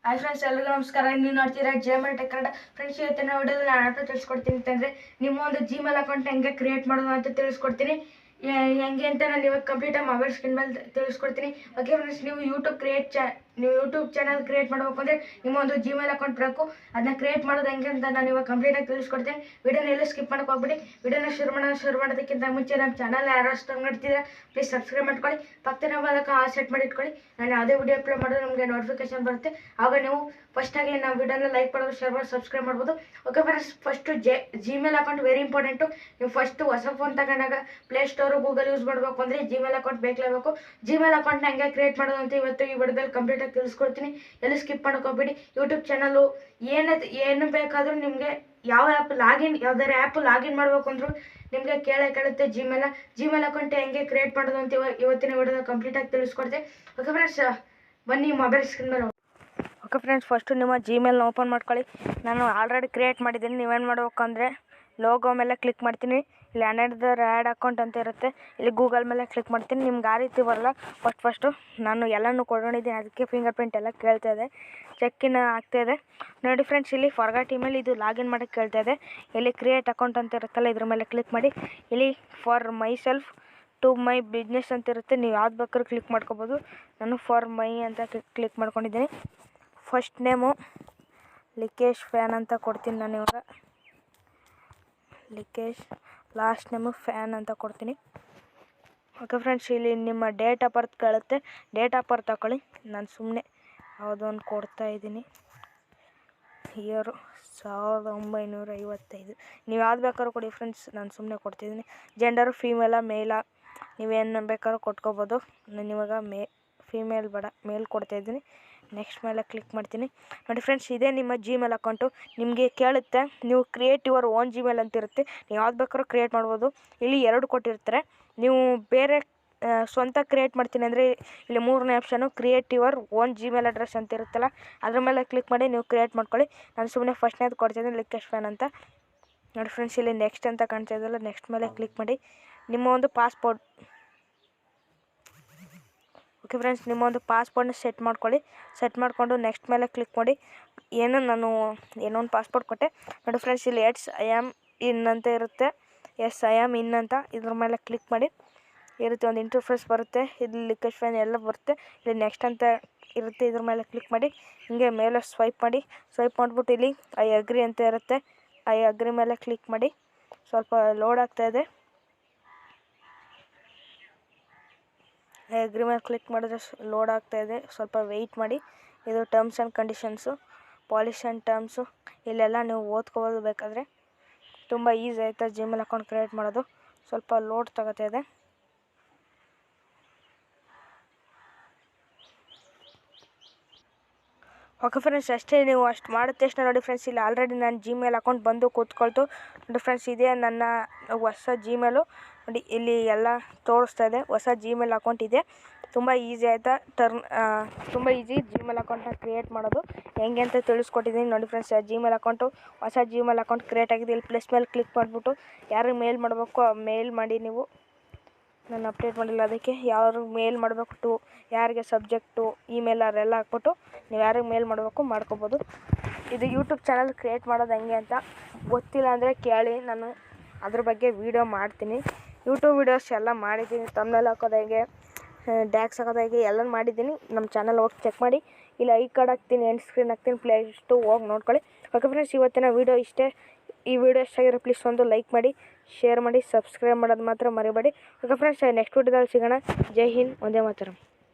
Hi friends, ಎಲ್ಲರಿಗೂ ನಮಸ್ಕಾರ. ನೀವು ನೋಡ್ತೀರಾ MobileKannada. ಫ್ರೆಂಡ್ಸ್, ಇವತ್ತಿನ ವಿಡಿಯೋದಲ್ಲಿ ನಾನು ಆಟೋ ತಿಳಿಸ್ಕೊಡ್ತೀನಿ ಅಂತಂದರೆ ನಿಮ್ಮ ಒಂದು ಜಿಮೇಲ್ ಅಕೌಂಟ್ ಹೆಂಗೆ ಕ್ರಿಯೇಟ್ ಮಾಡೋದು ಅಂತ ತಿಳಿಸ್ಕೊಡ್ತೀನಿ. ಹೆಂಗೆ ಅಂತ ನಾನು ಇವಾಗ ಕಂಪ್ಲೀಟಾಗಿ ಮೊಬೈಲ್ ಸ್ಕ್ರೀನ್ ಮೇಲೆ ತಿಳಿಸ್ಕೊಡ್ತೀನಿ. ಓಕೆ ಫ್ರೆಂಡ್ಸ್, ನೀವು ಯೂಟ್ಯೂಬ್ ಚಾನಲ್ ಕ್ರಿಯೇಟ್ ಮಾಡಬೇಕು ಅಂದರೆ ನಿಮ್ಮ ಒಂದು ಜಿಮೇಲ್ ಅಕೌಂಟ್ ಬೇಕು. ಅದನ್ನ ಕ್ರಿಯೇಟ್ ಮಾಡೋದು ಹೆಂಗೆ ಅಂತ ನಾನು ಇವಾಗ ಕಂಪ್ಲೀಟಾಗಿ ತಿಳಿಸ್ಕೊಡ್ತೀನಿ. ವಿಡಿಯೋನ ಎಲ್ಲೂ ಸ್ಕಿಪ್ ಮಾಡೋಕೆ ಹೋಗ್ಬಿಡಿ. ವಿಡಿಯೋನ ಶುರು ಮಾಡೋದಕ್ಕಿಂತ ಮುಂಚೆ ನಮ್ಮ ಚಾನಲ್ ಯಾರು ಅಷ್ಟು ನೋಡ್ತಿದ್ದೀರಾ ಪ್ಲೀಸ್ ಸಬ್ಸ್ಕ್ರೈಬ್ ಮಾಡ್ಕೊಳ್ಳಿ. ಪಕ್ಕದ ಮೂಲಕ ಸೆಟ್ ಮಾಡಿ ಇಟ್ಕೊಳ್ಳಿ. ನಾನು ಯಾವುದೇ ವಿಡಿಯೋ ಅಪ್ಲೋಡ್ ಮಾಡೋದು ನಮಗೆ ನೋಟಿಫಿಕೇಶನ್ ಬರುತ್ತೆ. ಆಗ ನೀವು ಫಸ್ಟಾಗಿ ನಾವು ವಿಡಿಯೋನ ಲೈಕ್ ಮಾಡೋದು, ಶೇರ್ ಮಾಡೋದು, ಸಬ್ಸ್ಕ್ರೈಬ್ ಮಾಡ್ಬೋದು. Okay friends, first Gmail account very important. ನೀವು ಫಸ್ಟು ಹೊಸ ಫೋನ್ ತಗೊಂಡಾಗ ಪ್ಲೇಸ್ಟೋರು ಗೂಗಲ್ ಯೂಸ್ ಮಾಡಬೇಕು ಅಂದರೆ ಜಿಮೇಲ್ ಅಕೌಂಟ್ ಬೇಕಲೇಬೇಕು. ಜಿಮೇಲ್ ಅಕೌಂಟ್ನ ಹೆಂಗೆ ಕ್ರಿಯೇಟ್ ಮಾಡೋದು ಅಂತ ಇವತ್ತು ಈ ವಿಡಿಯೋದಲ್ಲಿ ಕಂಪ್ಲೀಟಾಗಿ ತಿಳಿಸ್ಕೊಡ್ತೀನಿ. ಎಲ್ಲಿ ಸ್ಕಿಪ್ ಮಾಡೋಕೆ ಹೋಗ್ಬೇಡಿ. ಯೂಟ್ಯೂಬ್ ಚಾನಲು ಏನು ಬೇಕಾದರೂ ನಿಮಗೆ ಯಾವ್ದಾರು ಆ್ಯಪ್ ಲಾಗಿನ್ ಮಾಡಬೇಕು ಅಂದರೂ ನಿಮಗೆ ಕೇಳುತ್ತೆ ಜಿಮೇಲ್ ಅಕೌಂಟ್ ಹೆಂಗೆ ಕ್ರಿಯೇಟ್ ಮಾಡೋದು ಅಂತ ಇವತ್ತಿನ ವಿಡಿಯೋದಲ್ಲಿ ಕಂಪ್ಲೀಟಾಗಿ ತಿಳಿಸ್ಕೊಡ್ತೀನಿ. ಓಕೆ ಫ್ರೆಂಡ್ಸ್, ಬನ್ನಿ ಮೊಬೈಲ್ ಸ್ಕ್ರೀನ್ ಮೇಲೆ. ಓಕೆ ಫ್ರೆಂಡ್ಸ್, ಫಸ್ಟು ನಿಮ್ಮ ಜಿಮೇಲ್ನ ಓಪನ್ ಮಾಡ್ಕೊಳ್ಳಿ. ನಾನು ಆಲ್ರೆಡಿ ಕ್ರಿಯೇಟ್ ಮಾಡಿದ್ದೀನಿ. ನೀವೇನು ಮಾಡಬೇಕು ಅಂದರೆ ಲೋಗೋ ಮೇಲೆ ಕ್ಲಿಕ್ ಮಾಡ್ತೀನಿ. ಇಲ್ಲಿ ಅನದರ್ ಆ್ಯಡ್ ಅಕೌಂಟ್ ಅಂತ ಇರುತ್ತೆ. ಇಲ್ಲಿ ಗೂಗಲ್ ಮೇಲೆ ಕ್ಲಿಕ್ ಮಾಡ್ತೀನಿ. ನಿಮ್ಗೆ ಆ ರೀತಿ ಬರಲ್ಲ. ಫಸ್ಟು ನಾನು ಎಲ್ಲನೂ ಕೊಡೋಣಿದ್ದೀನಿ, ಅದಕ್ಕೆ ಫಿಂಗರ್ ಪ್ರಿಂಟ್ ಎಲ್ಲ ಕೇಳ್ತಾ ಇದೆ, ಚೆಕ್ಕಿನ ಆಗ್ತಾಯಿದೆ ನೋಡಿ ಫ್ರೆಂಡ್ಸ್. ಇಲ್ಲಿ ಫಾರ್ಗಾಟ್ ಇಮೇಲ್, ಇದು ಲಾಗಿನ್ ಮಾಡೋಕ್ಕೆ ಕೇಳ್ತಾ ಇದೆ. ಇಲ್ಲಿ ಕ್ರಿಯೇಟ್ ಅಕೌಂಟ್ ಅಂತ ಇರುತ್ತಲ್ಲ, ಇದ್ರ ಮೇಲೆ ಕ್ಲಿಕ್ ಮಾಡಿ. ಇಲ್ಲಿ for myself to my business ಅಂತ ಇರುತ್ತೆ. ನೀವು ಯಾವ್ದು ಬೇಕಾದ್ರೂ ಕ್ಲಿಕ್ ಮಾಡ್ಕೋಬೋದು. ನಾನು ಫಾರ್ ಮೈ ಅಂತ ಕ್ಲಿಕ್ ಮಾಡ್ಕೊಂಡಿದ್ದೀನಿ. ಫಸ್ಟ್ ನೇಮು ಲಿಕೇಶ್ ಫ್ಯಾನ್ ಅಂತ ಕೊಡ್ತೀನಿ ನಾನು ಇವಾಗ. ಲಿಕೇಶ್. ಲಾಸ್ಟ್ ನೇಮು ಫ್ಯಾನ್ ಅಂತ ಕೊಡ್ತೀನಿ. ಓಕೆ ಫ್ರೆಂಡ್ಸ್, ಇಲ್ಲಿ ನಿಮ್ಮ ಡೇಟ್ ಆಫ್ ಬರ್ತ್ ಕೇಳುತ್ತೆ. ಡೇಟ್ ಆಫ್ ಬರ್ತ್ ಹಾಕೊಳ್ಳಿ. ನಾನು ಸುಮ್ಮನೆ ಯಾವುದೋ ಒಂದು ಕೊಡ್ತಾಯಿದ್ದೀನಿ. ಇಯರು 1955. ನೀವು ಯಾವ್ದು ಬೇಕಾದ್ರೂ ಕೊಡಿ ಫ್ರೆಂಡ್ಸ್, ನಾನು ಸುಮ್ಮನೆ ಕೊಡ್ತಿದ್ದೀನಿ. ಜೆಂಡರು ಫೀಮೇಲ ಮೇಲ, ನೀವೇನು ಬೇಕಾದ್ರೂ ಕೊಟ್ಕೋಬೋದು. ನಾನು ಇವಾಗ ಫೀಮೇಲ್ ಬೇಡ, ಮೇಲ್ ಕೊಡ್ತಾಯಿದ್ದೀನಿ. ನೆಕ್ಸ್ಟ್ ಮೇಲೆ ಕ್ಲಿಕ್ ಮಾಡ್ತೀನಿ. ನೋಡಿ ಫ್ರೆಂಡ್ಸ್, ಇದೇ ನಿಮ್ಮ ಜಿಮೇಲ್ ಅಕೌಂಟು. ನಿಮಗೆ ಕೇಳುತ್ತೆ ನೀವು ಕ್ರಿಯೇಟ್ ಯುವರ್ ಓನ್ ಜಿಮೇಲ್ ಅಂತ ಇರುತ್ತೆ. ನೀವು ಯಾವ್ದು ಬೇಕಾದ್ರೂ ಕ್ರಿಯೇಟ್ ಮಾಡ್ಬೋದು. ಇಲ್ಲಿ 2 ಕೊಟ್ಟಿರ್ತಾರೆ. ನೀವು ಬೇರೆ ಸ್ವಂತ ಕ್ರಿಯೇಟ್ ಮಾಡ್ತೀನಿ ಅಂದರೆ ಇಲ್ಲಿ 3ನೇ option create your own Gmail address ಅಂತ ಇರುತ್ತಲ್ಲ, ಅದ್ರ ಮೇಲೆ ಕ್ಲಿಕ್ ಮಾಡಿ ನೀವು ಕ್ರಿಯೇಟ್ ಮಾಡ್ಕೊಳ್ಳಿ. ನಾನು ಸುಮ್ಮನೆ ಫಸ್ಟ್ನೇದು ಕೊಡ್ತಿದ್ದೀನಿ, ಲಿಕೇಶ್ ಫ್ಯಾನ್ ಅಂತ. ನೋಡಿ ಫ್ರೆಂಡ್ಸ್, ಇಲ್ಲಿ ನೆಕ್ಸ್ಟ್ ಅಂತ ಕಾಣ್ತಾ ಇದೆಯಲ್ಲ, ನೆಕ್ಸ್ಟ್ ಮೇಲೆ ಕ್ಲಿಕ್ ಮಾಡಿ. ನಿಮ್ಮ ಒಂದು ಪಾಸ್ಪೋರ್ಟ್. ಓಕೆ ಫ್ರೆಂಡ್ಸ್, ನಿಮ್ಮ ಒಂದು ಪಾಸ್ಪೋರ್ಟ್ನ ಸೆಟ್ ಮಾಡ್ಕೊಳ್ಳಿ. ಸೆಟ್ ಮಾಡಿಕೊಂಡು ನೆಕ್ಸ್ಟ್ ಮೇಲೆ ಕ್ಲಿಕ್ ಮಾಡಿ. ನಾನು ಏನೋ ಒಂದು ಪಾಸ್ಪೋರ್ಟ್ ಕೊಟ್ಟೆ. ನೋಡಿ ಫ್ರೆಂಡ್ಸ್, ಇಲ್ಲಿ ಐ ಆಮ್ ಇನ್ ಅಂತ ಇರುತ್ತೆ. ಐ ಆಮ್ ಇನ್ ಅಂತ ಇದ್ರ ಮೇಲೆ ಕ್ಲಿಕ್ ಮಾಡಿ. ಇರುತ್ತೆ ಒಂದು ಇಂಟರ್ಫೇಸ್ ಬರುತ್ತೆ. ಇಲ್ಲಿ ಲಿಕೇಶ್ ಫ್ಯಾನ್ ಎಲ್ಲ ಬರುತ್ತೆ. ಇಲ್ಲಿ ನೆಕ್ಸ್ಟ್ ಅಂತ ಇರುತ್ತೆ, ಇದ್ರ ಮೇಲೆ ಕ್ಲಿಕ್ ಮಾಡಿ. ಹಿಂಗೆ ಮೇಲೆ ಸ್ವೈಪ್ ಮಾಡಿ. ಸ್ವೈಪ್ ಮಾಡಿಬಿಟ್ಟು ಇಲ್ಲಿ ಐ ಅಗ್ರಿ ಅಂತ ಇರುತ್ತೆ. ಐ ಅಗ್ರಿ ಮೇಲೆ ಕ್ಲಿಕ್ ಮಾಡಿ. ಸ್ವಲ್ಪ ಲೋಡ್ ಆಗ್ತಾಯಿದೆ. ಅಗ್ರಿ ಮೇಲೆ ಕ್ಲಿಕ್ ಮಾಡಿದ್ರೆ ಲೋಡ್ ಆಗ್ತಾಯಿದೆ, ಸ್ವಲ್ಪ ವೆಯ್ಟ್ ಮಾಡಿ. ಇದು terms and conditions, policy and terms, ಇಲ್ಲೆಲ್ಲ ನೀವು ಓದ್ಕೋಬೋದು ಬೇಕಾದರೆ. ತುಂಬ ಈಸಿ ಆಯಿತಾ ಜಿಮೇಲ್ ಅಕೌಂಟ್ ಕ್ರಿಯೇಟ್ ಮಾಡೋದು. ಸ್ವಲ್ಪ ಲೋಡ್ ತಗೋತಾಯಿದೆ. ಓಕೆ ಫ್ರೆಂಡ್ಸ್, ಅಷ್ಟೇ. ನೀವು ಅಷ್ಟು ಮಾಡಿದ ತಕ್ಷಣ ನೋಡಿ ಫ್ರೆಂಡ್ಸ್, ಇಲ್ಲಿ ಆಲ್ರೆಡಿ ನನ್ನ ಜಿಮೇಲ್ ಅಕೌಂಟ್ ಬಂದು ಕೂತ್ಕೊಳ್ತು. ನೋಡಿ ಫ್ರೆಂಡ್ಸ್, ಇದೇ ನನ್ನ ಹೊಸ ಜಿಮೇಲು. ನೋಡಿ ಇಲ್ಲಿ ಎಲ್ಲ ತೋರಿಸ್ತಾ ಇದೆ. ಹೊಸ ಜಿಮೇಲ್ ಅಕೌಂಟ್ ಇದೆ. ತುಂಬ ಈಸಿ ಆಯಿತಾ ತುಂಬ ಈಸಿ ಜಿಮೇಲ್ ಅಕೌಂಟ್ನ ಕ್ರಿಯೇಟ್ ಮಾಡೋದು ಹೆಂಗೆ ಅಂತ ತಿಳಿಸ್ಕೊಟ್ಟಿದ್ದೀನಿ. ನೋಡಿ ಫ್ರೆಂಡ್ಸ್, ಜಿಮೇಲ್ ಅಕೌಂಟು ಹೊಸ ಜಿಮೇಲ್ ಅಕೌಂಟ್ ಕ್ರಿಯೇಟ್ ಆಗಿದೆ. ಇಲ್ಲಿ ಪ್ಲಸ್ ಮೇಲೆ ಕ್ಲಿಕ್ ಮಾಡಿಬಿಟ್ಟು ಯಾರಿಗೆ ಮೇಲ್ ಮಾಡಬೇಕು ಮೇಲ್ ಮಾಡಿ. ನೀವು ನಾನು ಅಪ್ಡೇಟ್ ಮಾಡಿಲ್ಲ, ಅದಕ್ಕೆ ಯಾರು ಮೇಲ್ ಮಾಡಬೇಕು ಯಾರಿಗೆ ಸಬ್ಜೆಕ್ಟು ಇಮೇಲ್ ಅವರೆಲ್ಲ ಹಾಕ್ಬಿಟ್ಟು ನೀವು ಯಾರಿಗೆ ಮೇಲ್ ಮಾಡಬೇಕು ಮಾಡ್ಕೋಬೋದು. ಇದು ಯೂಟ್ಯೂಬ್ ಚಾನಲ್ ಕ್ರಿಯೇಟ್ ಮಾಡೋದು ಹೆಂಗೆ ಅಂತ ಗೊತ್ತಿಲ್ಲ ಅಂದರೆ ಕೇಳಿ, ನಾನು ಅದ್ರ ಬಗ್ಗೆ ವೀಡಿಯೋ ಮಾಡ್ತೀನಿ. ಯೂಟ್ಯೂಬ್ ವೀಡಿಯೋಸ್ ಎಲ್ಲ ಮಾಡಿದ್ದೀನಿ. ತಮ್ನೆಲ್ ಹಾಕೋದು ಹೇಗೆ, ಡ್ಯಾಕ್ಸ್ ಹಾಕೋದು ಹೇಗೆ ಎಲ್ಲ ಮಾಡಿದ್ದೀನಿ. ನಮ್ಮ ಚಾನಲ್ ಹೋಗಿ ಚೆಕ್ ಮಾಡಿ. ಇಲ್ಲಿ ಐ ಕಾರ್ಡ್ ಹಾಕ್ತೀನಿ, ಎಂಡ್ ಸ್ಕ್ರೀನ್ ಹಾಕ್ತೀನಿ, ಪ್ಲೇಲಿಸ್ಟು ಹೋಗಿ ನೋಡ್ಕೊಳ್ಳಿ. ಓಕೆ ಫ್ರೆಂಡ್ಸ್, ಇವತ್ತಿನ ವೀಡಿಯೋ ಇಷ್ಟೇ. ಈ ವಿಡಿಯೋ ಇಷ್ಟಾಗಿರೋ ಪ್ಲೀಸ್ ಒಂದು ಲೈಕ್ ಮಾಡಿ, ಶೇರ್ ಮಾಡಿ, ಸಬ್ಸ್ಕ್ರೈಬ್ ಮಾಡೋದು ಮಾತ್ರ ಮರಿಬೇಡಿ. ಓಕೆ ಫ್ರೆಂಡ್ಸ್, ನೆಕ್ಸ್ಟ್ ವಿಡಿಯೋದಲ್ಲಿ ಸಿಗೋಣ. ಜೈ ಹಿಂದ್, ಒಂದೇ ಮಾತರಂ.